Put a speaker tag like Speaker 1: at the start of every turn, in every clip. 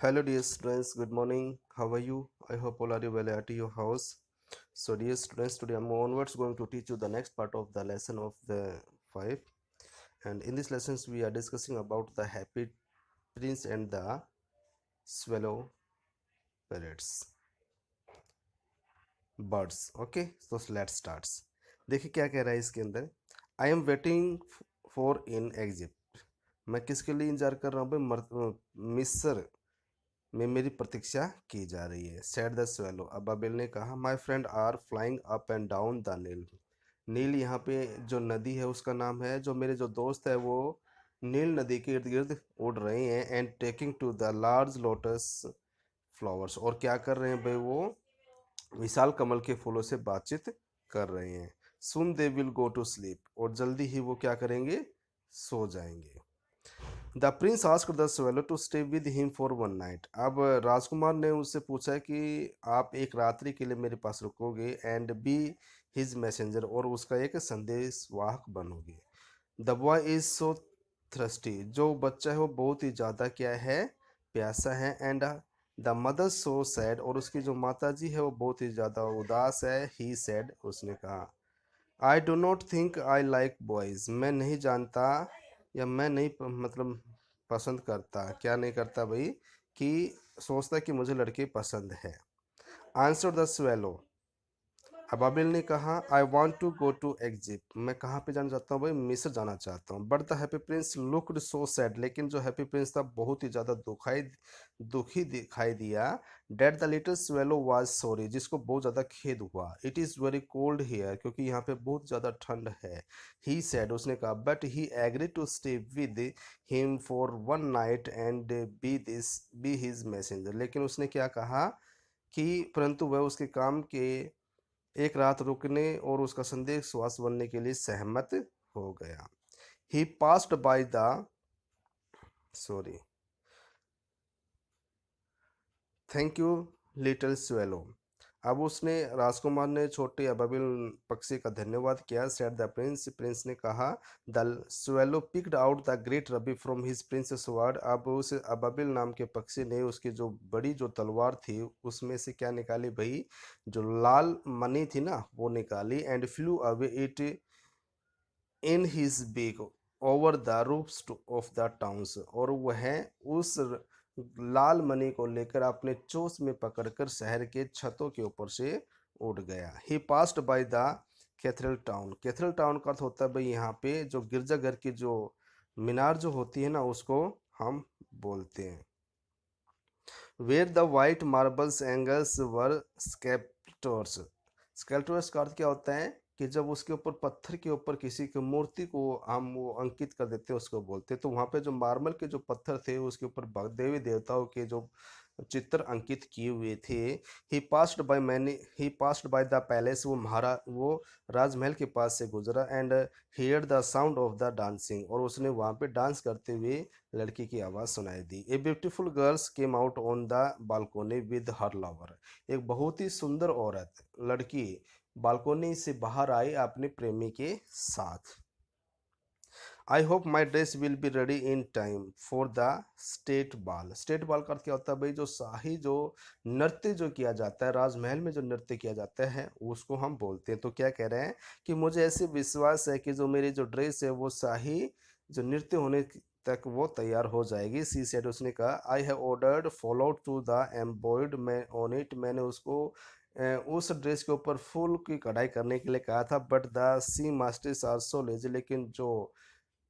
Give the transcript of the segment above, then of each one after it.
Speaker 1: Hello dear students, good morning. How are you? I hope all are you well at your house. So dear students, today I'm onwards going to teach you the next part of the lesson of the 5. And in this lessons we are discussing about the happy prince and the swallow parrots birds. Okay, so let's start. देखिए क्या कह रहा है इसके अंदर. आई am waiting for in exit. मैं किसके लिए इंतजार कर रहा हूँ भाई? मिस्र में मेरी प्रतीक्षा की जा रही है. Said the swallow. अबाबिल ने कहा my friend are flying up and down the Nile. Nile यहाँ पे जो नदी है उसका नाम है. जो मेरे जो दोस्त है वो नील नदी के इर्द गिर्द उड़ रहे हैं. And taking to the large lotus flowers. और क्या कर रहे हैं भाई? वो विशाल कमल के फूलों से बातचीत कर रहे हैं. Soon they will go to sleep. और जल्दी ही वो क्या करेंगे? सो जाएंगे. The prince asked the swallow to stay with him for one night. अब राजकुमार ने उससे पूछा कि आप एक रात्रि के लिए मेरे पास रुकोगे एंड बी हिज मैसेंजर. और उसका एक संदेश वाहक बनोगे. The boy is so thirsty. जो बच्चा है वो बहुत ही ज़्यादा क्या है? प्यासा है. And the mother so sad. और उसकी जो माता जी है वो बहुत ही ज़्यादा उदास है. He said. उसने कहा I do not think I like boys. मैं नहीं जानता या मैं नहीं मतलब पसंद करता. क्या नहीं करता भाई? कि सोचता कि मुझे लड़के पसंद है. Answer the swallow. अबाबिल ने कहा I want to go to Egypt. मैं कहाँ पे जाना चाहता हूँ भाई? मिस्र जाना चाहता हूँ. But the happy Prince looked so sad. लेकिन जो हैप्पी प्रिंस था बहुत ही ज़्यादा दुखी दिखाई दिया. That the little swallow was sorry. जिसको बहुत ज़्यादा खेद हुआ. It is very cold here. क्योंकि यहाँ पे बहुत ज़्यादा ठंड है. He said. उसने कहा but he agree to stay with him for one night and be his messenger. लेकिन उसने क्या कहा कि परंतु वह उसके काम के एक रात रुकने और उसका संदेश श्वास बनने के लिए सहमत हो गया. He passed by the sorry thank you little swallow. अब उसने राजकुमार ने छोटे अबाबिल पक्षी का धन्यवाद किया. Said the prince. प्रिंस ने कहा the swallow picked out the great rabi from his Prince sword. अब उस अबाबिल नाम के पक्षी ने उसकी जो बड़ी जो तलवार थी उसमें से क्या निकाली भाई? जो लाल मणि थी ना वो निकाली. And flew away it in his beak over the roofs of the towns. और वह उस लाल मणि को लेकर अपने चोंच में पकड़कर शहर के छतों के ऊपर से उड़ गया. He passed by the cathedral town. Cathedral town का अर्थ होता है भाई यहाँ पे जो गिरजाघर की जो मीनार जो होती है ना उसको हम बोलते हैं. Where the white marbles angels were sculptors. Sculptors का अर्थ क्या होता है? कि जब उसके ऊपर पत्थर के ऊपर किसी की मूर्ति को हम वो अंकित कर देते हैं उसको बोलते हैं. तो वहाँ पे जो मार्बल के जो पत्थर थे उसके ऊपर देवी देवताओं के जो चित्र अंकित किए हुए थे. ही पास्ड बाय द पैलेस. वो राजमहल के पास से गुजरा. And here the sound of the dancing. और उसने वहाँ पे डांस करते हुए लड़की की आवाज़ सुनाई दी. A beautiful girls came out on the balcony with her lover. एक बहुत ही सुंदर औरत लड़की बालकोनी से बाहर आई अपने प्रेमी के साथ. I hope my dress will be ready in time for the state बाल. स्टेट बाल का अर्थ क्या होता है भाई? जो शाही जो नृत्य जो किया जाता है राजमहल में जो नृत्य किया जाता है उसको हम बोलते हैं. तो क्या कह रहे हैं कि मुझे ऐसे विश्वास है कि जो मेरी जो ड्रेस है वो शाही जो नृत्य होने तक वो तैयार हो जाएगी. She said. उसने कहा I have ordered follow to the embroid मैं ऑन इट. मैंने उसको उस ड्रेस के ऊपर फूल की कढ़ाई करने के लिए कहा था. But the seamsters are so lazy. लेकिन जो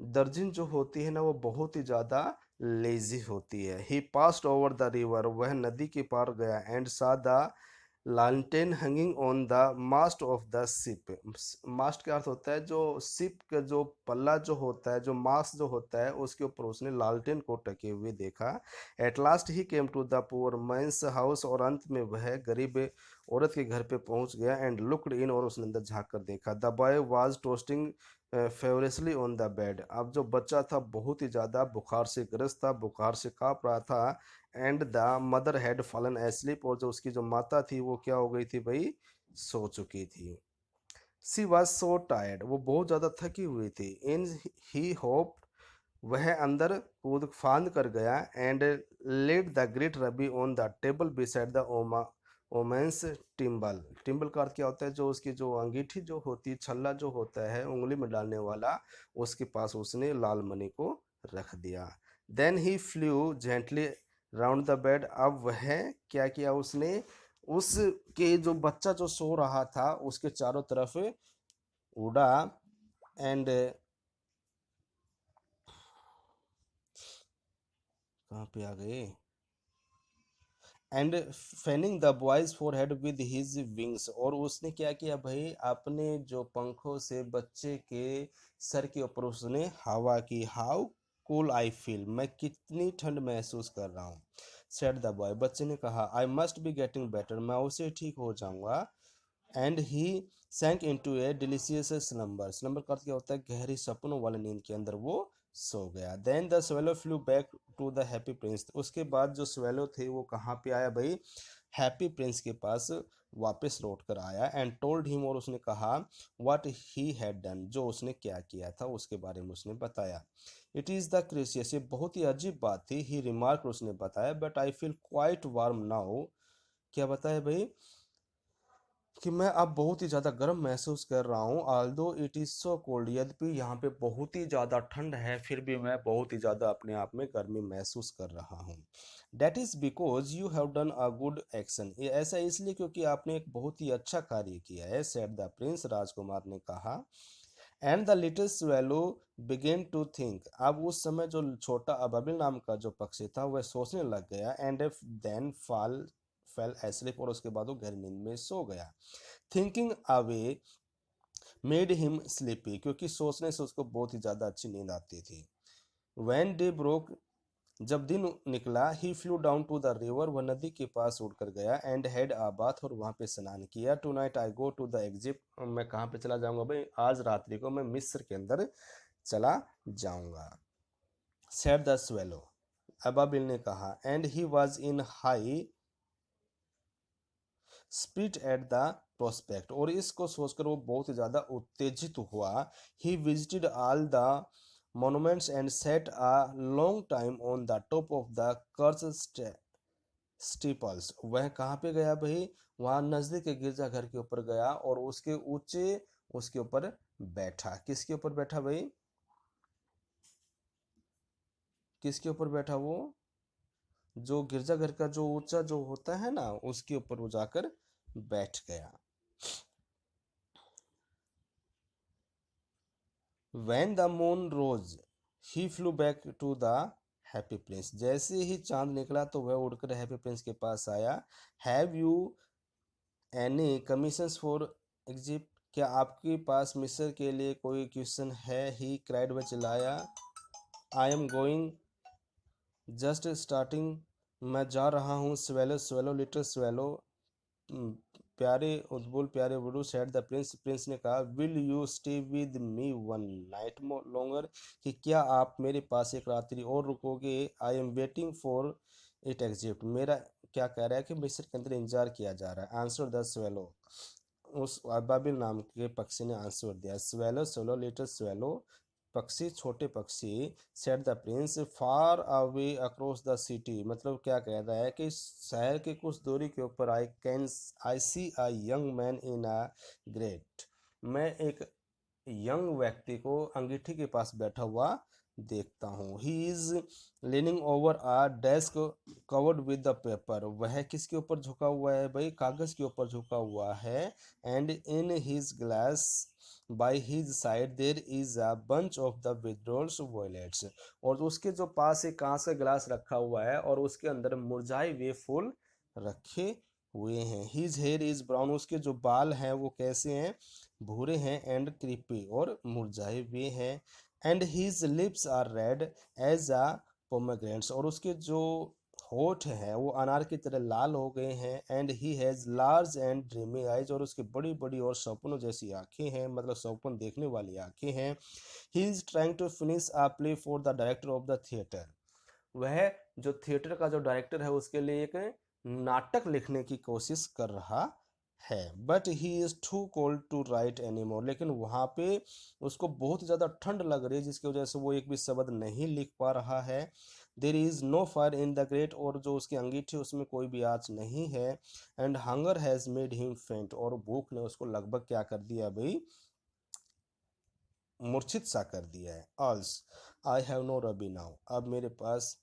Speaker 1: दर्जिन जो होती है ना वो बहुत ही ज़्यादा लेजी होती है. He passed over the river. वह नदी के पार गया. And saw the lantern hanging on the mast of the ship. Mast का अर्थ होता है जो शिप का जो पल्ला जो होता है जो मास्ट जो होता है उसके ऊपर उसने लालटेन को टके हुए देखा. At last he came to the poor man's house. और अंत में वह गरीब औरत के घर पे पहुंच गया. And looked in. और उसने अंदर झांक कर देखा. The boy was tossing feverishly on the bed. अब जो बच्चा था बहुत ही ज़्यादा बुखार से ग्रस्त था. बुखार से काँप रहा था. And the mother had fallen asleep. और जो उसकी जो माता थी वो क्या हो गई थी भाई? सो चुकी थी. सी वॉज सो टायर्ड. वो बहुत ज़्यादा थकी हुई थी. इन ही होप वह अंदर कूद फांद कर गया and laid the great ruby on the table beside the woman's thimble. Thimble का अर्थ क्या होता है, जो उसकी जो अंगीठी जो होती है, छल्ला जो होता है उंगली में डालने वाला, उसके पास उसने लाल मणि को रख दिया। Then he flew gently round the bed. अब वह क्या किया उसने, उसके जो बच्चा जो सो रहा था उसके चारों तरफ उड़ा एंड कहाँ पे आ गए, and fanning the boys for head with his wings. और उसने क्या किया भाई, अपने जो पंखों से बच्चे के सर के ऊपर उसने हवा की। हाउ कूल आई फील, मैं कितनी ठंड महसूस कर रहा हूँ। सेड द बॉय, बच्चे ने कहा। I must be getting better, मैं उसे ठीक हो जाऊंगा। And he sank into a delicious slumber. Slumber का अर्थ क्या होता है, गहरी सपनों वाले नींद के अंदर वो सो गया। Then the swallow flew back to the happy prince. उसके बाद जो स्वेलो थे वो कहाँ पे आया भाई, हैप्पी प्रिंस के पास वापस लौट कर आया। एंड टोल्ड हिम, और उसने कहा व्हाट ही हैड डन, जो उसने क्या किया था उसके बारे में उसने बताया। इट इज़ द क्रिसियस, ये बहुत ही अजीब बात थी। ही रिमार्क, उसने बताया, but I feel quite warm now. क्या बताया भाई, कि मैं अब बहुत ही ज़्यादा गर्म महसूस कर रहा हूँ। Aldous it is so cold, यद्यपि यहाँ पे बहुत ही ज़्यादा ठंड है, फिर भी मैं बहुत ही ज़्यादा अपने आप में गर्मी महसूस कर रहा हूँ। That is because you have done a good action, ये ऐसा इसलिए क्योंकि आपने एक बहुत ही अच्छा कार्य किया है। सेड द प्रिंस, राजकुमार ने कहा। And the little swallow began to think. अब उस समय जो छोटा अबाबिल नाम का जो पक्षी था वह सोचने लग गया। And then fall fell asleep, और उसके बाद वो गहरी नींद में सो गया। Thinking away made him sleepy, क्योंकि सोचने से उसको बहुत ही ज़्यादा अच्छी नींद आती थी। वैन डे ब्रोक, जब दिन निकला, he flew down to the river, वह नदी के पास उड़कर गया। एंड हैड आ बाथ, और वहाँ पे स्नान किया। Tonight I go to the Egypt, मैं कहाँ पे चला जाऊँगा भाई, आज रात्रि को मैं मिस्र के अंदर चला जाऊँगा। सेड द स्वेलो, अबाबिल ने कहा। And he was in high spirit at the prospect, और इसको सोचकर वो बहुत ही ज़्यादा उत्तेजित हुआ। He visited all the monuments and sat a long time on the top of the church steeples। वह कहाँ पे गया भाई, वहाँ नज़दीक के गिरजाघर के ऊपर गया और उसके ऊंचे उसके ऊपर बैठा। किसके ऊपर बैठा भाई, किसके ऊपर बैठा वो, जो गिरजाघर का जो ऊंचा जो होता है ना उसके ऊपर वो जाकर बैठ गया। When the moon rose, he flew back to the happy Prince. जैसे ही चांद निकला तो वह उड़कर हैप्पी प्रिंस के पास आया। Have you any commissions for Egypt, क्या आपके पास मिस्र के लिए कोई क्वेश्चन है। ही क्राइड, वह चिल्लाया। I am going just starting, मैं जा रहा हूँ। स्वेलो स्वेलो लिटिल स्वेलो, प्यारे उद्बुल प्यारे बुलू। सेड द प्रिंस, प्रिंस ने कहा। Will you stay with me one night longer, कि क्या आप मेरे पास एक रात्रि और रुकोगे। I am waiting for it एग्जिट, मेरा क्या कह रहा है कि मिस्र के अंदर इंतजार किया जा रहा है। आंसर द स्वेलो, उस अबाबिल नाम के पक्षी ने आंसर दिया। स्वेलो स्वेलो लिटिल स्वेलो, पक्षी छोटे पक्षी। Set the Prince, far away across the city, मतलब क्या कह रहा है कि शहर के कुछ दूरी के ऊपर I see a young man in a great, मैं एक यंग व्यक्ति को अंगीठी के पास बैठा हुआ देखता हूँ। He is leaning over a desk covered with the paper, वह किसके ऊपर झुका हुआ है भाई, कागज के ऊपर झुका हुआ है। And in his glass by his side there is a bunch of the withered violets, और उसके जो पास एक कांच का गिलास रखा हुआ है और उसके अंदर मुरझाए हुए फूल रखे हुए हैं। हिज हेयर इज ब्राउन, उसके जो बाल हैं वो कैसे हैं, भूरे हैं। एंड क्रीपी, और मुरझाए हुए हैं। And his lips are red as a pomegranates, और उसके जो होठ हैं वो अनार की तरह लाल हो गए हैं। And he has large and dreamy eyes, और उसकी बड़ी बड़ी और सपनों जैसी आंखें हैं, मतलब सपन देखने वाली आंखें हैं। He is trying to finish a play for the director of the theatre, वह जो थिएटर का जो डायरेक्टर है उसके लिए एक नाटक लिखने की कोशिश कर रहा है, but he is too cold to write any more, लेकिन वहाँ पे उसको बहुत ज़्यादा ठंड लग रही है जिसकी वजह से वो एक भी शब्द नहीं लिख पा रहा है। There is no fire in the grate, और जो उसकी अंगीठी उसमें कोई भी आँच नहीं है। And hunger has made him फेंट, और भूख ने उसको लगभग क्या कर दिया भाई, मूर्छित सा कर दिया है। Alas I have no ruby now, अब मेरे पास,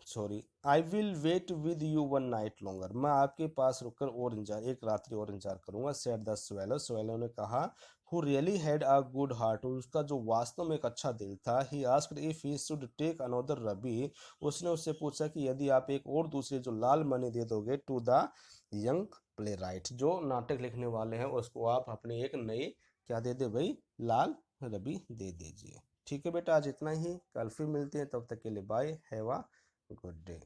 Speaker 1: sorry, I will wait with you one night longer, मैं आपके पास रुककर और इंतजार, एक रात्रि और इंतजार करूंगा। सेड द स्वेलो, स्वेलो ने कहा। Who really had a good heart, उसका जो वास्तव में एक अच्छा दिल था। He asked if he should take another ruby, उसने उससे पूछा कि यदि आप एक और दूसरी जो लाल मनी दे दोगे to the young playwright, जो नाटक लिखने वाले हैं, उसको आप अपने एक नए क्या दे दे भाई, लाल रबी दे दीजिए। ठीक है बेटा, आज इतना ही, कल फिर मिलते हैं, तब तक के लिए bye, have a good day.